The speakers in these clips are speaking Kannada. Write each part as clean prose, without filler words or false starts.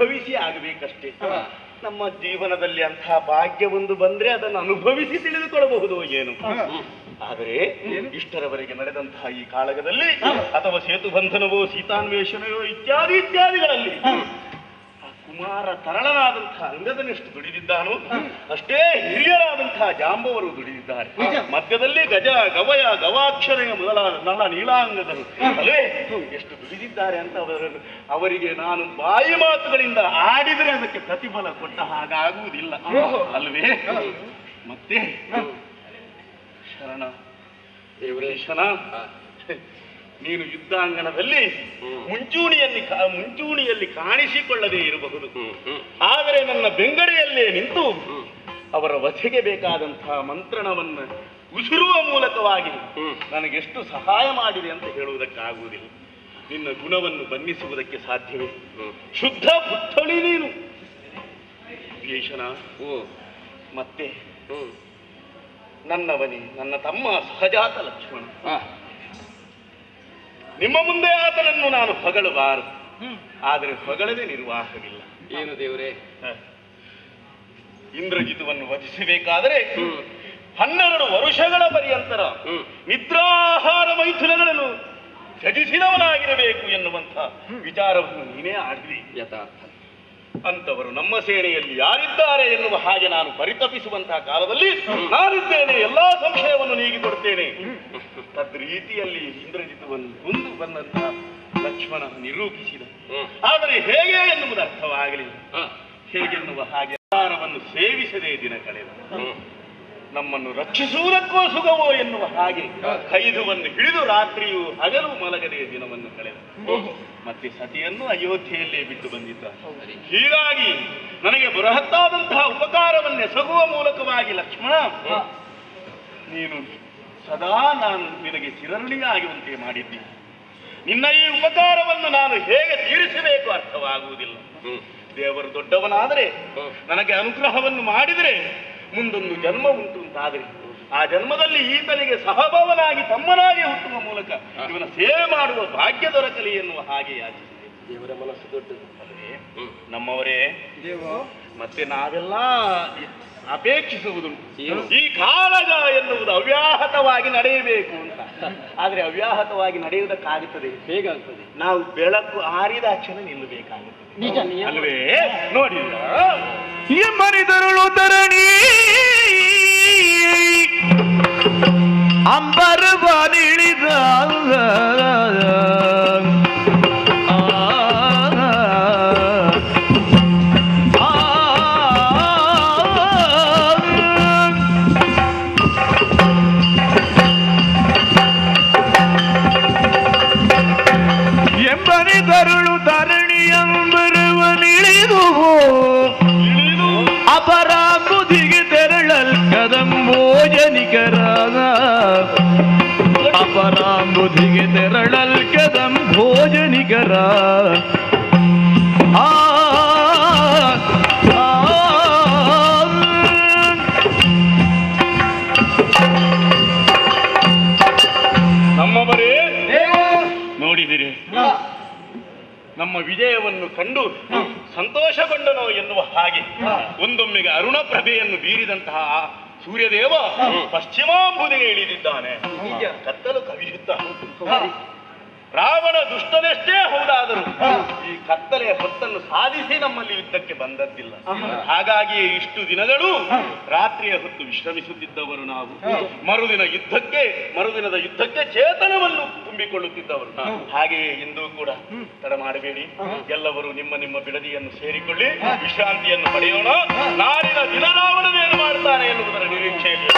ಉದ್ಭವಿಸಿ ಆಗಬೇಕಷ್ಟೇ. ನಮ್ಮ ಜೀವನದಲ್ಲಿ ಅಂತಹ ಭಾಗ್ಯವೊಂದು ಬಂದ್ರೆ ಅದನ್ನು ಅನುಭವಿಸಿ ತಿಳಿದುಕೊಳ್ಳಬಹುದು ಏನು. ಆದರೆ ಇಷ್ಟರವರೆಗೆ ನಡೆದಂತಹ ಈ ಕಾಳಗದಲ್ಲಿ ಅಥವಾ ಸೇತುಬಂಧನವೋ ಸೀತಾನ್ವೇಷಣೆಯೋ ಇತ್ಯಾದಿ ಇತ್ಯಾದಿಗಳಲ್ಲಿ ಕುಮಾರ ತರಳನಾದಂತಹ ಅಂಗದನೆಷ್ಟು ದುಡಿದಿದ್ದಾನೋ ಅಷ್ಟೇ ಹಿರಿಯರಾದಂತಹ ಜಾಂಬವರು ದುಡಿದಿದ್ದಾರೆ. ಮಧ್ಯದಲ್ಲಿ ಗಜ ಗವಯ ಗವಾಕ್ಷರೆಯ ಮೊದಲಾದ ನಳ ನೀಳಾಂಗದರು ಅಲ್ಲೇ ಎಷ್ಟು ದುಡಿದಿದ್ದಾರೆ ಅಂತ ಅವರಿಗೆ ನಾನು ಬಾಯಿ ಮಾತುಗಳಿಂದ ಆಡಿದರೆ ಅದಕ್ಕೆ ಪ್ರತಿಫಲ ಕೊಟ್ಟ ಹಾಗಾಗುವುದಿಲ್ಲ ಅಲ್ವೇ. ಮತ್ತೆ ಶರಣ ದೇವರೇಶನ, ನೀನು ಯುದ್ಧಾಂಗಣದಲ್ಲಿ ಮುಂಚೂಣಿಯಲ್ಲಿ ಕಾಣಿಸಿಕೊಳ್ಳದೇ ಇರಬಹುದು, ಆದರೆ ನನ್ನ ಬೆಂಗಡೆಯಲ್ಲೇ ನಿಂತು ಅವರ ವಧೆಗೆ ಬೇಕಾದಂತಹ ಮಂತ್ರಣವನ್ನು ಉಸಿರುವ ಮೂಲಕವಾಗಿ ನನಗೆಷ್ಟು ಸಹಾಯ ಮಾಡಿದೆ ಅಂತ ಹೇಳುವುದಕ್ಕಾಗುವುದಿಲ್ಲ. ನಿನ್ನ ಗುಣವನ್ನು ಬಣ್ಣಿಸುವುದಕ್ಕೆ ಸಾಧ್ಯವೇ? ಶುದ್ಧ ಪುತ್ಥಳಿ ನೀನು ಭೀಷಣ. ಮತ್ತೆ ನನ್ನವನಿ ನನ್ನ ತಮ್ಮ ಸಹಜಾತ ಲಕ್ಷ್ಮಣ, ನಿಮ್ಮ ಮುಂದೆ ಆತನನ್ನು ನಾನು ಹೊಗಳಬಾರದು, ಆದರೆ ಹೊಗಳದೆ ನಿರ್ವಾಹವಿಲ್ಲ. ಏನು ದೇವರೇ? ಇಂದ್ರಜಿತುವನ್ನು ವಧಿಸಬೇಕಾದರೆ 12 ವರುಷಗಳ ಪರ್ಯಂತರ ನಿದ್ರಾಹಾರ ಮೈಥುನಗಳನ್ನು ತ್ಯಜಿಸಿದವನಾಗಿರಬೇಕು ಎನ್ನುವಂಥ ವಿಚಾರವನ್ನು ನೀನೇ ಆಡಿದಿ. ಯಥಾರ್ಥ. ಅಂತವರು ನಮ್ಮ ಸೇನೆಯಲ್ಲಿ ಯಾರಿದ್ದಾರೆ ಎನ್ನುವ ಹಾಗೆ ನಾನು ಪರಿತಪಿಸುವಂತಹ ಕಾಲದಲ್ಲಿ ನಾನಿದ್ದೇನೆ, ಎಲ್ಲಾ ಸಂಶಯವನ್ನು ನೀಗಿಕೊಡ್ತೇನೆ. ತದ್ರೀತಿಯಲ್ಲಿ ಇಂದ್ರಜಿತುವನ್ನು ಕೊಂದು ಬಂದಂತಹ ಲಕ್ಷ್ಮಣ ನಿರೂಪಿಸಿದ. ಆದರೆ ಹೇಗೆ ಎನ್ನುವುದು ಅರ್ಥವಾಗಲಿಲ್ಲ. ಹೇಗೆನ್ನುವ ಹಾಗೆ ಆಹಾರವನ್ನು ಸೇವಿಸದೇ ದಿನ ಕಳೆದ. ನಮ್ಮನ್ನು ರಕ್ಷಿಸುವುದಕ್ಕೋ ಸುಖವೋ ಎನ್ನುವ ಹಾಗೆ ಕೈದುವನ್ನು ಹಿಡಿದು ರಾತ್ರಿಯೂ ಹಗಲು ಮಲಗದೆ ದಿನವನ್ನು ಕಳೆದ. ಮತ್ತೆ ಸತಿಯನ್ನು ಅಯೋಧ್ಯೆಯಲ್ಲೇ ಬಿಟ್ಟು ಬಂದಿದ್ದ. ಹೀಗಾಗಿ ನನಗೆ ಬೃಹತ್ತಾದಂತಹ ಉಪಕಾರವನ್ನೆಸಗುವ ಮೂಲಕವಾಗಿ ಲಕ್ಷ್ಮಣ, ನೀನು ಸದಾ ನಾನು ನಿನಗೆ ಚಿರಋಣಿಯಾಗುವಂತೆ ಮಾಡಿದ್ದೀನಿ. ನಿನ್ನ ಈ ಉಪಕಾರವನ್ನು ನಾನು ಹೇಗೆ ತೀರಿಸಬೇಕು ಅರ್ಥವಾಗುವುದಿಲ್ಲ. ದೇವರು ದೊಡ್ಡವನಾದರೆ ನನಗೆ ಅನುಗ್ರಹವನ್ನು ಮಾಡಿದರೆ ಮುಂದೊಂದು ಜನ್ಮ ಉಂಟು ಅಂತಾದರೆ ಆ ಜನ್ಮದಲ್ಲಿ ಈತನಿಗೆ ಸಹಭವನಾಗಿ ತಮ್ಮನಾಗಿ ಹುಟ್ಟುವ ಮೂಲಕ ಇವನ ಸೇವೆ ಮಾಡುವ ಭಾಗ್ಯ ದೊರಕಲಿ ಎನ್ನುವ ಹಾಗೆ ಯಾಚಿಸಿದೆ. ದೇವರ ಮನಸ್ಸು ದೊಡ್ಡದು. ನಮ್ಮವರೇ, ಮತ್ತೆ ನಾವೆಲ್ಲ ಅಪೇಕ್ಷಿಸುವುದುಂಟು ಈ ಕಾಳಗ ಎನ್ನುವುದು ಅವ್ಯಾಹತವಾಗಿ ನಡೆಯಬೇಕು ಅಂತ. ಆದ್ರೆ ಅವ್ಯಾಹತವಾಗಿ ನಡೆಯುವುದಕ್ಕಾಗುತ್ತದೆ? ಹೇಗಾಗ್ತದೆ? ನಾವು ಬೆಳಕು ಆರಿದ ಕ್ಷಣ ನಿಲ್ಲಬೇಕಾಗುತ್ತದೆ ಅಲ್ವೇ? ನೋಡಿಲ್ಲ ಮರಿದರುಳು ತರಣಿ ಅಂಬರವಾನಿಳಿದ ಎಂಬರಿದರುಳು ತರಣಿ ಅಂಬರವನಿಳಿದು ಅಪರಾಂಬುಧಿಗೆ ತೆರಳಲ್ ಕದಂಬೋಜನಿಕರಾದ ಅಪರಾಂಬುಧಿಗೆ ತೆರಳಲ್ ಕದಂಬೋಜನಿಕರ ನಮ್ಮವರೇ ನೋಡಿದಿರಿ, ನಮ್ಮ ವಿಜಯವನ್ನು ಕಂಡು ಸಂತೋಷಗೊಂಡನೋ ಎನ್ನುವ ಹಾಗೆ ಒಂದೊಮ್ಮೆಗೆ ಅರುಣ ಪ್ರಭೆಯನ್ನು ಬೀರಿದಂತಹ ಸೂರ್ಯದೇವ ಪಶ್ಚಿಮಾಂಬುದಿಗೆ ಇಳಿದಿದ್ದಾನೆ. ಕತ್ತಲು ಕವಿಯುತ್ತ ರಾವಣ ದುಷ್ಟನೆಷ್ಟೇ ಹೌದಾದರೂ ಈ ಕತ್ತಲೆಯ ಹೊತ್ತನ್ನು ಸಾಧಿಸಿ ನಮ್ಮಲ್ಲಿ ಯುದ್ಧಕ್ಕೆ ಬಂದದ್ದಿಲ್ಲ. ಹಾಗಾಗಿ ಇಷ್ಟು ದಿನಗಳು ರಾತ್ರಿಯ ಹೊತ್ತು ವಿಶ್ರಮಿಸುತ್ತಿದ್ದವರು ನಾವು. ಮರುದಿನದ ಯುದ್ಧಕ್ಕೆ ಚೇತನವನ್ನು ತುಂಬಿಕೊಳ್ಳುತ್ತಿದ್ದವರು. ಹಾಗೆಯೇ ಇಂದು ಕೂಡ ತಡ ಮಾಡಬೇಡಿ, ಎಲ್ಲವರು ನಿಮ್ಮ ನಿಮ್ಮ ಬಿಡದಿಯನ್ನು ಸೇರಿಕೊಳ್ಳಿ, ವಿಶ್ರಾಂತಿಯನ್ನು ಪಡೆಯೋಣ. ನಾಳಿನ ದಿನ ರಾವಣನೇನು ಮಾಡುತ್ತಾನೆ ಎನ್ನುವುದರ ನಿರೀಕ್ಷೆಯಲ್ಲಿ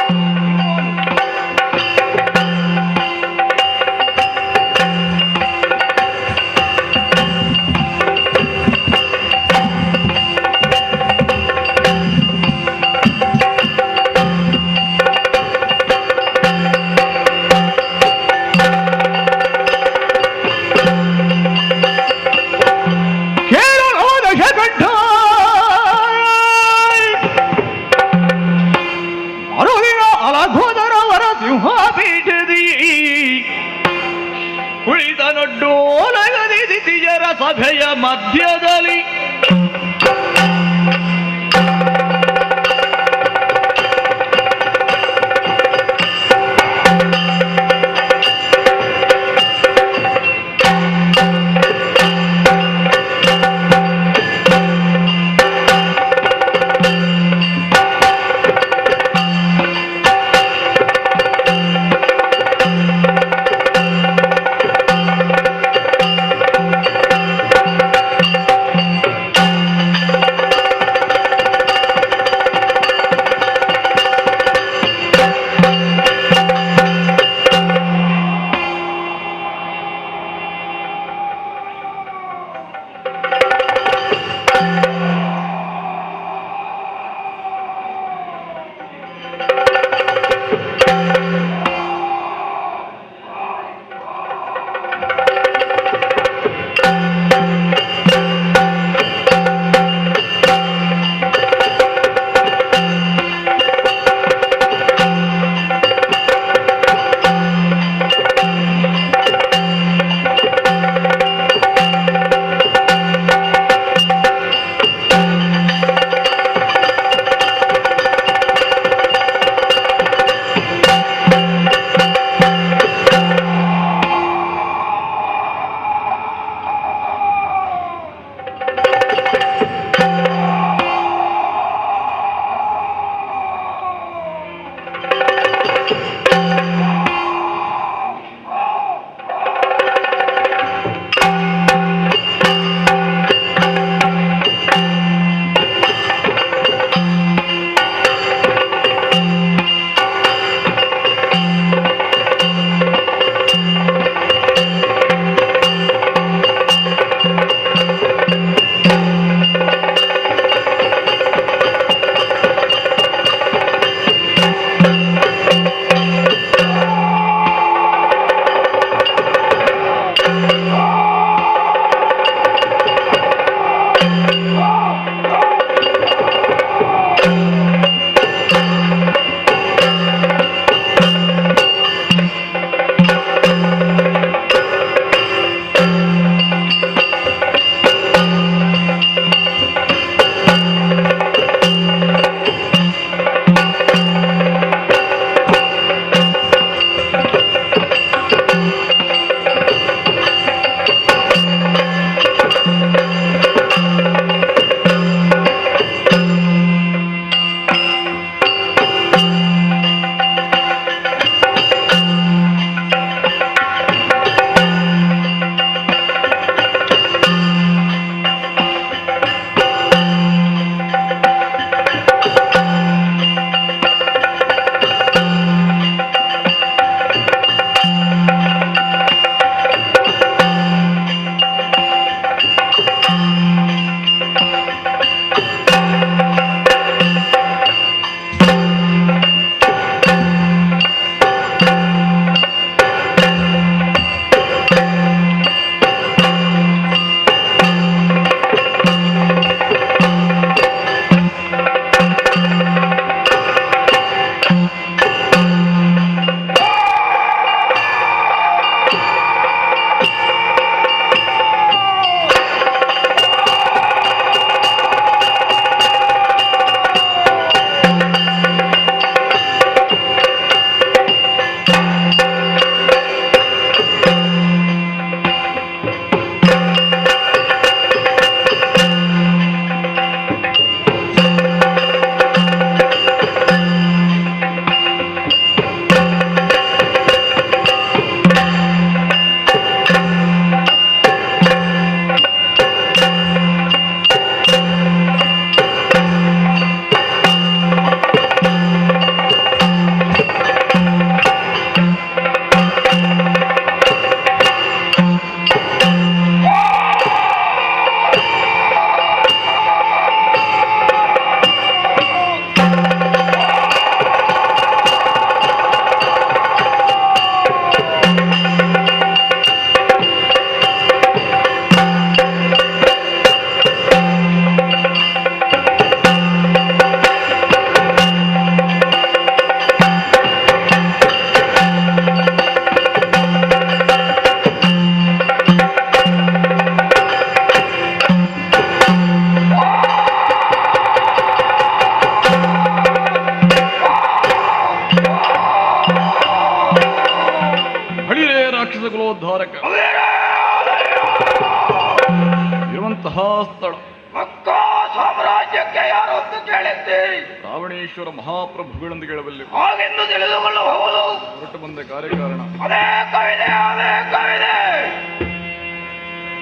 ಮಕ್ಕ ಸಾಮ್ರಾಜ್ಯಕ್ಕೆ ಯಾರು ಅಂತ ಕೇಳಿದ್ದೀರಿ? ರಾವಣೇಶ್ವರ ಮಹಾಪ್ರಭುಗಳಂದು ಕೇಳಬಲ್ಲೆ. ಹಾಗೆಂದು ತಿಳಿದುಕೊಳ್ಳಬಹುದು. ಹೊರಟು ಬಂದ ಕಾರ್ಯಕಾರಣ ಅದೇ ಕವಿದೆ, ಅದೇ ಕವಿದೆ.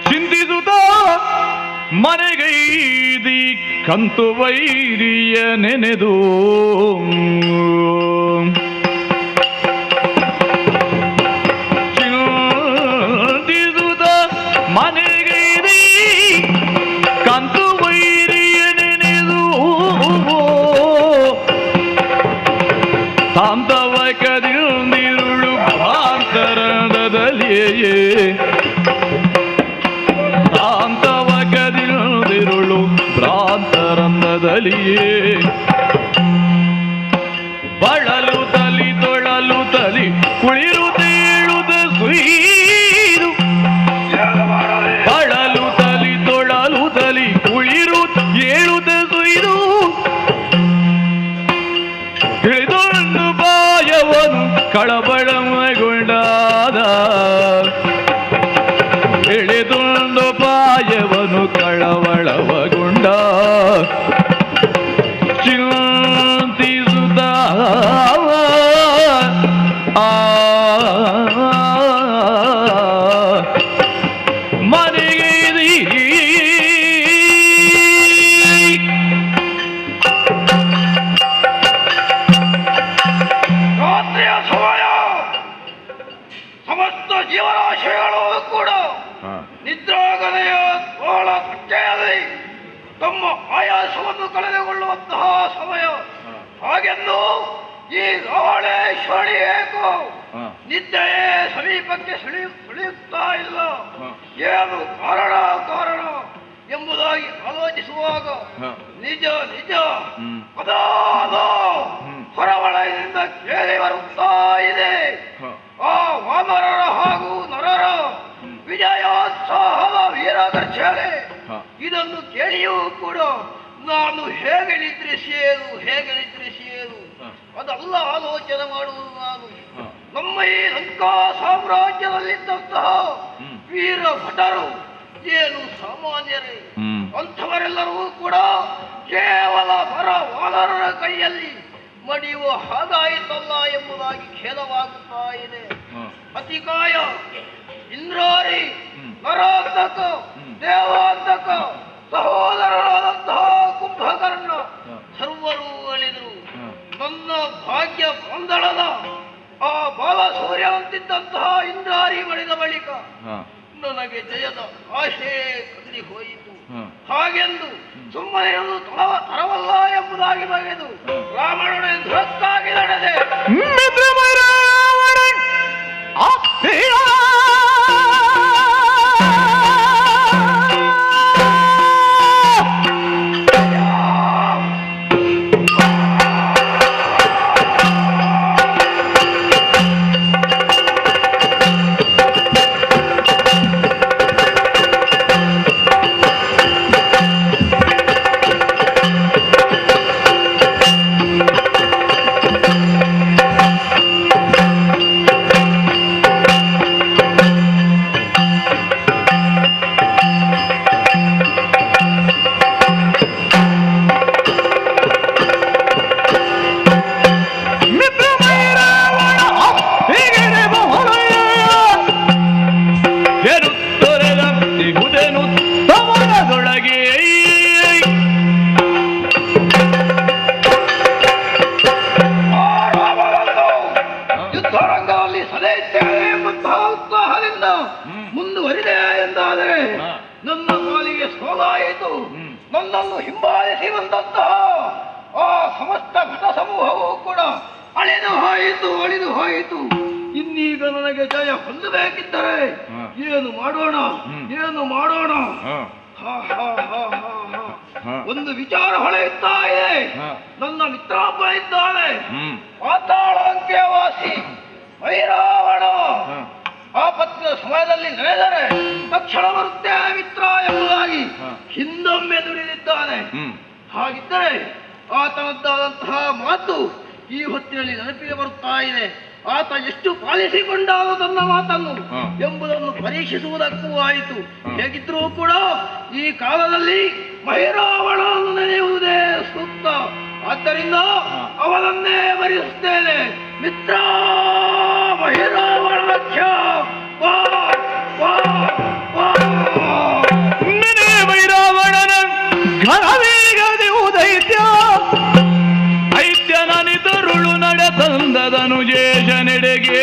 ಚಿಂತಿಸುತ್ತ ಮನೆಗೈದಿ ಕಂತು ವೈರಿಯ ನೆನೆದು ಚಿಂತಿಸುತ್ತ ಮನೆಗೈದಿ ಕಂತು ವೈರಿಯ ನೆನೆದು ತಾಂತವ ಕದಿರುಳು ಭಾಂತರದಲ್ಲಿಯೇ ತಾಂತವ ಕದಿರುಳು ಭ್ರಾಂತರಂದದಲ್ಲಿಯೇ ಬಳಲು ತಲಿ ತೊಳಲು ತಲಿ ಕುಳಿರು ತೇಳುದ ಸುಯ್ದು ಬಳಲು ತಲಿ ತೊಳಲು ತಲಿ ಕುಳಿರು ಏಳುದ ಸುಯ್ದು ಹಿಡಿದೊಂದು ಬಾಯವನು ಕಳಬಳಮಗೊಂಡಾದ ಹಿಡಿದೊಂದು ಬಾಯವನು ಕಳವಳವಗೊಂಡ ಚಿಂತಿಸುತ್ತ ಮನೆಗೆ ರಾತ್ರಿಯ ಸಮಯ. ಸಮಸ್ತ ಜೀವರಾಶಿಗಳು ಕೂಡ ನಿದ್ರಾಗನೆಯ ತೋಳ ತಟ್ಟೆಯಲ್ಲಿ ತಮ್ಮ ಆಯಾಸವನ್ನು ಕಳೆದುಕೊಳ್ಳುವಂತಹ ಸಮಯ. ಹಾಗೆಂದು ಈ ರಾವಣೇಶ್ವರಿ ಏಕೋ ನಿದ್ದೆಯೇ ಸಮೀಪಕ್ಕೆ ಸುಳಿಯುತ್ತಾ ಇಲ್ಲ. ಏನು ಕಾರಣ ಎಂಬುದಾಗಿ ಆಲೋಚಿಸುವಾಗ ನಿಜ ಅದಾದ ಹೊರವಲಯದಿಂದ ಕೇಳಿ ಬರುತ್ತಾ ಇದೆ. ಆ ವಾನರರ ಹಾಗೂ ನರರ ವಿಜಯೋತ್ಸಾಹದ ವೀರಗರ್ಜನೆ. ಇದನ್ನು ಕೇಳಿಯೂ ಕೂಡ ನಾನು ಹೇಗೆ ನಿದ್ರಿಸಿಯೇನು ಅದಲ್ಲ ಆಲೋಚನೆ ಮಾಡುವುದು ನಾನು. ನಮ್ಮ ಈ ಲಂಕಾ ಸಾಮ್ರಾಜ್ಯದಲ್ಲಿದ್ದಂತಹ ವೀರ ಭಟರು ಏನು ಸಾಮಾನ್ಯರೇ? ಅಂಥವರೆಲ್ಲರೂ ಕೂಡ ಕೇವಲ ವಾನರರ ಕೈಯಲ್ಲಿ ಮಡಿಯುವ ಹಾಗಾಯಿತಲ್ಲ ಎಂಬುದಾಗಿ ಖೇದವಾಗುತ್ತಾ ಇದೆ. ಅತಿಕಾಯ, ಇಂದ್ರಾರಿ, ನರಾಂತಕ, ದೇವಾಂತಕ, ಸಹೋದರರಾದಂತಹ ಕುಂಭಕರ್ಣ ಸರ್ವರೂ ಅಳಿದರು. ನನ್ನ ಭಾಗ್ಯ ಬಂದಳದ ಆ ಬಾಲಸೂರ್ಯ ಅಂತಿದ್ದಂತಹ ಇಂದ್ರಾರಿ ಬಳಿದ ಬಳಿಕ ನನಗೆ ಜಯದ ಆಶೆ ಕದಲಿ ಹೋಯಿತು. ಹಾಗೆಂದು ಸುಮ್ಮನೆ ತರವಲ್ಲ ಎಂಬುದಾಗಿ ಬಗೆದು ರಾವಣನ ದುರಕ್ಕಾಗಿ ನಡೆದೆ. ಯುದ್ಧರಂಗದಲ್ಲಿ ಸದೈತ್ಯರೇ ಎಂಬಂತಹ ಉತ್ಸಾಹದಿಂದ ಮುಂದುವರಿದೆ ಎಂದಾದರೆ ನನ್ನ ಪಾಲಿಗೆ ಸೋಲಾಯಿತು. ನನ್ನನ್ನು ಹಿಂಬಾಲಿಸಿ ಬಂದಂತಹ ಆ ಸಮಸ್ತ ಘಟ ಸಮೂಹವು ಕೂಡ ಅಳಿದು ಹೋಯಿತು. ಇನ್ನೀಗ ನನಗೆ ಜಯ ಹೊಂದಬೇಕಿದ್ದರೆ ಏನು ಮಾಡೋಣ? ಒಂದು ವಿಚಾರ ಹೊಳೆಯುತ್ತಾ ಇದೆ. ನನ್ನ ಮಿತ್ರೊಬ್ಬ ಇದ್ದಾನೆ, ಪಾತಾಳಂಕೆ ವಾಸಿ ಭೈರಾವಣ. ಆಪತ್ತಿನ ಸಮಯದಲ್ಲಿ ನಡೆದರೆ ತಕ್ಷಣ ಬರುತ್ತೆ ಮಿತ್ರ ಎಂಬುದಾಗಿ ಹಿಂದೊಮ್ಮೆ ದುಡಿದಿದ್ದಾನೆ. ಹಾಗಿದ್ದರೆ ಆತನದ್ದಾದಂತಹ ಮಾತು ಈ ಹೊತ್ತಿನಲ್ಲಿ ನೆನಪಿಗೆ ಬರುತ್ತಾ ಇದೆ. ಆತ ಎಷ್ಟು ಪಾಲಿಸಿಕೊಂಡಾನು ತನ್ನ ಮಾತನ್ನು ಎಂಬುದನ್ನು ಪರೀಕ್ಷಿಸುವುದಕ್ಕೂ ಆಯಿತು. ಹೇಗಿದ್ರೂ ಕೂಡ ಈ ಕಾಲದಲ್ಲಿ ಮಹಿರಾವಣವನ್ನು ನೆನೆಯುವುದೇ ಸೂಕ್ತ. ಆದ್ದರಿಂದ ಅವನನ್ನೇ ವರಿಸುತ್ತೇನೆ. ಮಿತ್ರ ಮಹಿರಾವಣಾಖ್ಯ ನೆನೆ ವೈರಾವಣನ ಘನವೇಗದಿವು ದೈತ್ಯ ಐತ್ಯನನಿತರುಳು ನಡೆ ತಂದದನು ಜೇಷ ನೆಡೆಗೆ